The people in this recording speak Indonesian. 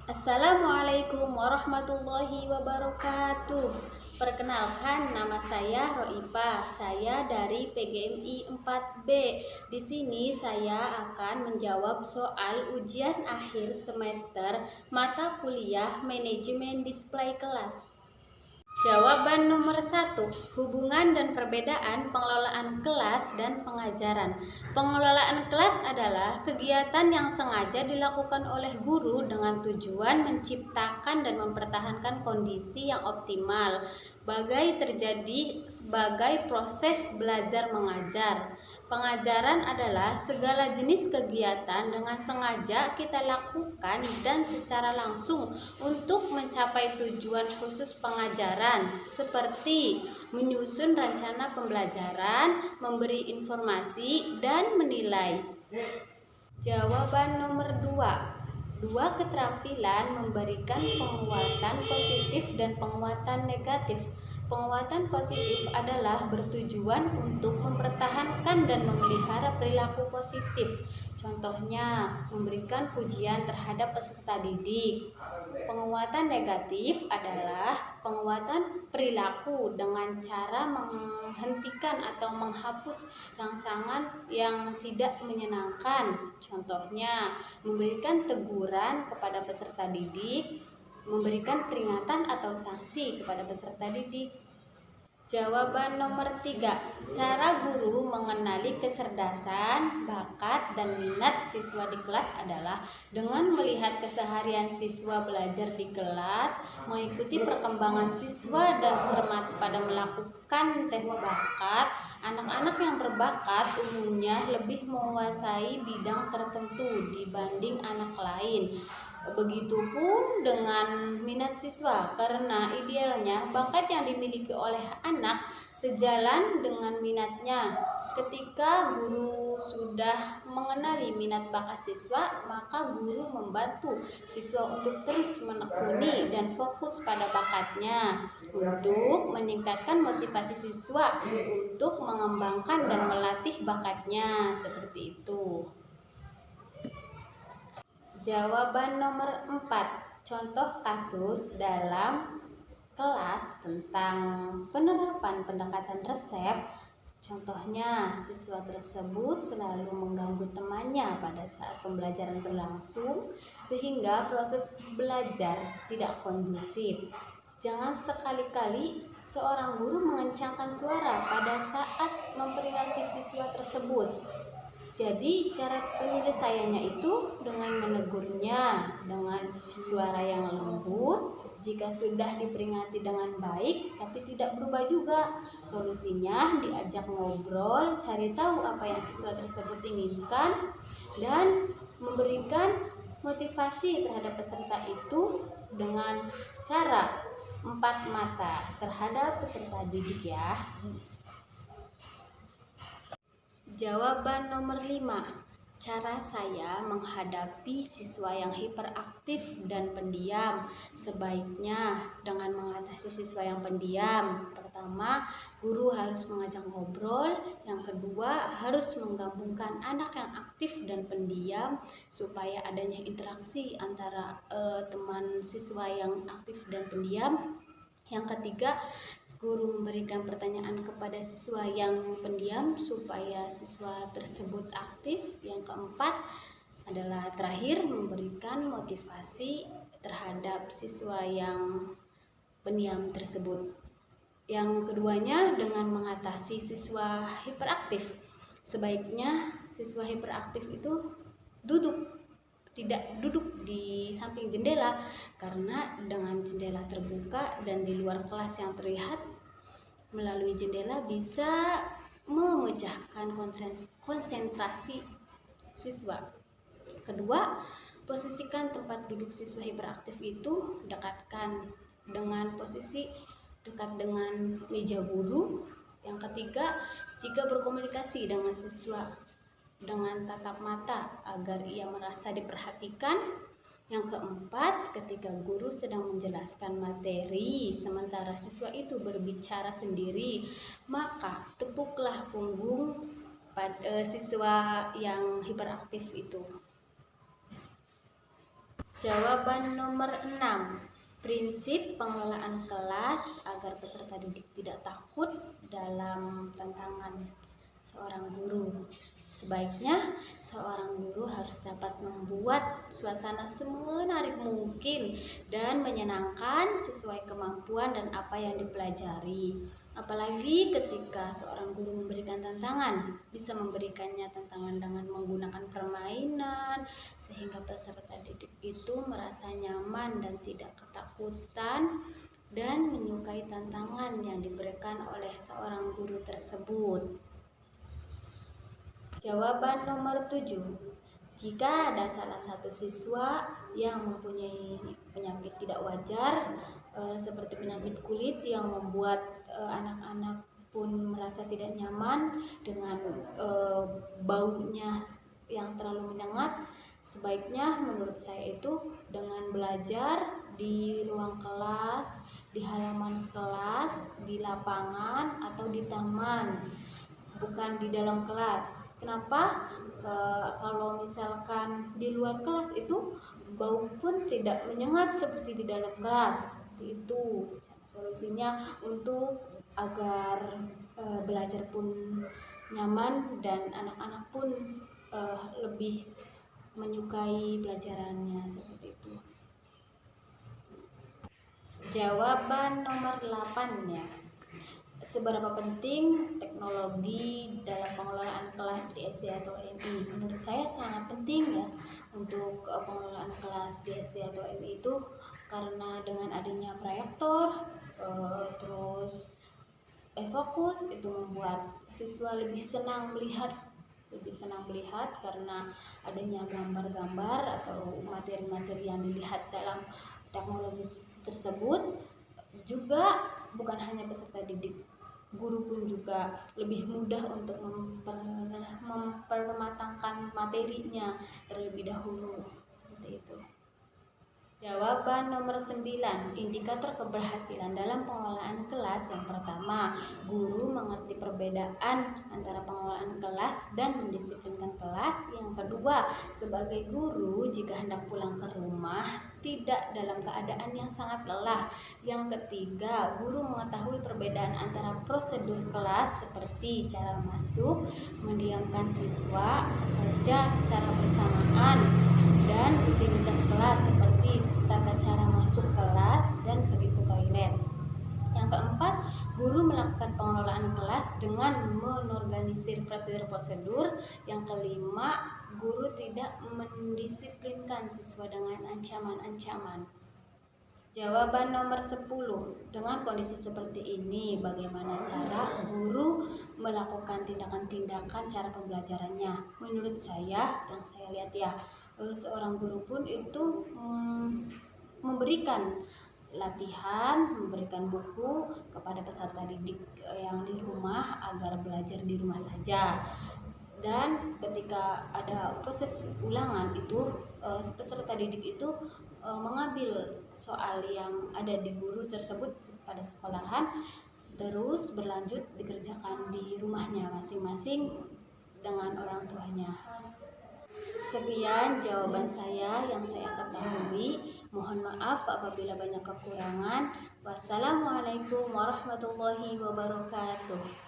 Assalamualaikum warahmatullahi wabarakatuh. Perkenalkan, nama saya Roipa. Saya dari PGMI 4B. Di sini saya akan menjawab soal ujian akhir semester mata kuliah Manajemen Display Kelas. Jawaban nomor 1, hubungan dan perbedaan pengelolaan kelas dan pengajaran. Pengelolaan kelas adalah kegiatan yang sengaja dilakukan oleh guru dengan tujuan menciptakan dan mempertahankan kondisi yang optimal, bagai terjadi sebagai proses belajar mengajar. Pengajaran adalah segala jenis kegiatan dengan sengaja kita lakukan dan secara langsung untuk mencapai tujuan khusus pengajaran, seperti menyusun rencana pembelajaran, memberi informasi, dan menilai. Jawaban nomor 2. Dua keterampilan memberikan penguatan positif dan penguatan negatif. Penguatan positif adalah bertujuan untuk mempertahankan dan memelihara perilaku positif. Contohnya, memberikan pujian terhadap peserta didik. Penguatan negatif adalah penguatan perilaku dengan cara menghentikan atau menghapus rangsangan yang tidak menyenangkan. Contohnya, memberikan teguran kepada peserta didik, memberikan peringatan atau sanksi kepada peserta didik. Jawaban nomor 3. Cara guru mengenali kecerdasan, bakat, dan minat siswa di kelas adalah dengan melihat keseharian siswa belajar di kelas, mengikuti perkembangan siswa, dan cermat pada melakukan tes bakat. Anak-anak yang berbakat umumnya lebih menguasai bidang tertentu dibanding anak lain. Begitupun dengan minat siswa, karena idealnya bakat yang dimiliki oleh anak sejalan dengan minatnya. Ketika guru sudah mengenali minat bakat siswa, maka guru membantu siswa untuk terus menekuni dan fokus pada bakatnya untuk meningkatkan motivasi siswa untuk mengembangkan dan melatih bakatnya, seperti itu. Jawaban nomor 4. Contoh kasus dalam kelas tentang penerapan pendekatan resep. Contohnya, siswa tersebut selalu mengganggu temannya pada saat pembelajaran berlangsung sehingga proses belajar tidak kondusif. Jangan sekali-kali seorang guru mengencangkan suara pada saat memperingati siswa tersebut. Jadi cara penyelesaiannya itu dengan menegurnya dengan suara yang lembut. Jika sudah diperingati dengan baik tapi tidak berubah juga, solusinya diajak ngobrol, cari tahu apa yang siswa tersebut inginkan, dan memberikan motivasi terhadap peserta itu dengan cara 4 mata terhadap peserta didik ya. Jawaban nomor 5. Cara saya menghadapi siswa yang hiperaktif dan pendiam. Sebaiknya dengan mengatasi siswa yang pendiam, pertama, guru harus mengajak ngobrol. Yang kedua, harus menggabungkan anak yang aktif dan pendiam supaya adanya interaksi antara teman siswa yang aktif dan pendiam. Yang ketiga, guru memberikan pertanyaan kepada siswa yang pendiam supaya siswa tersebut aktif. Yang keempat adalah terakhir, memberikan motivasi terhadap siswa yang pendiam tersebut. Yang keduanya dengan mengatasi siswa hiperaktif. Sebaiknya siswa hiperaktif itu tidak duduk di samping jendela, karena dengan jendela terbuka dan di luar kelas yang terlihat melalui jendela bisa memecahkan konsentrasi siswa. Kedua, posisikan tempat duduk siswa hiperaktif itu dekatkan dengan posisi dekat dengan meja guru. Yang ketiga, jika berkomunikasi dengan siswa dengan tatap mata agar ia merasa diperhatikan. Yang keempat, ketika guru sedang menjelaskan materi sementara siswa itu berbicara sendiri, maka tepuklah punggung pada siswa yang hiperaktif itu. Jawaban nomor 6. Prinsip pengelolaan kelas agar peserta didik tidak takut dalam tantangan seorang guru. Sebaiknya seorang guru harus dapat membuat suasana semenarik mungkin dan menyenangkan sesuai kemampuan dan apa yang dipelajari. Apalagi ketika seorang guru memberikan tantangan, bisa memberikannya tantangan dengan menggunakan permainan sehingga peserta didik itu merasa nyaman dan tidak ketakutan dan menyukai tantangan yang diberikan oleh seorang guru tersebut. Jawaban nomor 7. Jika ada salah satu siswa yang mempunyai penyakit tidak wajar seperti penyakit kulit yang membuat anak-anak pun merasa tidak nyaman dengan baunya yang terlalu menyengat, sebaiknya menurut saya itu dengan belajar di ruang kelas, di halaman kelas, di lapangan atau di taman, bukan di dalam kelas. Kenapa? Kalau misalkan di luar kelas itu bau pun tidak menyengat seperti di dalam kelas. Itu solusinya untuk agar belajar pun nyaman dan anak-anak pun lebih menyukai pelajarannya seperti itu. Jawaban nomor 8 ya. Seberapa penting teknologi dalam pengelolaan kelas di SD atau MI? Menurut saya sangat penting ya untuk pengelolaan kelas di SD atau MI itu, karena dengan adanya proyektor terus fokus itu membuat siswa lebih senang melihat karena adanya gambar-gambar atau materi-materi yang dilihat dalam teknologi tersebut. Juga bukan hanya peserta didik, guru pun juga lebih mudah untuk mempermatangkan materinya terlebih dahulu seperti itu. Jawaban nomor 9. Indikator keberhasilan dalam pengelolaan kelas. Yang pertama, guru mengerti perbedaan antara pengelolaan kelas dan mendisiplinkan kelas. Yang kedua, sebagai guru jika hendak pulang ke rumah tidak dalam keadaan yang sangat lelah. Yang ketiga, guru mengetahui perbedaan antara prosedur kelas seperti cara masuk, mendiamkan siswa, bekerja secara bersamaan, dan rutinitas kelas seperti tata cara masuk kelas dan pergi ke toilet. Yang keempat, guru melakukan pengelolaan kelas dengan menorganisir prosedur-prosedur. Yang kelima, guru tidak mendisiplinkan siswa dengan ancaman-ancaman. Jawaban nomor 10. Dengan kondisi seperti ini, bagaimana cara guru melakukan tindakan-tindakan cara pembelajarannya? Menurut saya, yang saya lihat ya, seorang guru pun itu memberikan latihan, memberikan buku kepada peserta didik yang di rumah agar belajar di rumah saja. Dan ketika ada proses ulangan itu peserta didik itu mengambil soal yang ada di guru tersebut pada sekolahan, terus berlanjut dikerjakan di rumahnya masing-masing dengan orang tuanya. Sekian jawaban saya yang saya ketahui. Mohon maaf apabila banyak kekurangan. Wassalamualaikum warahmatullahi wabarakatuh.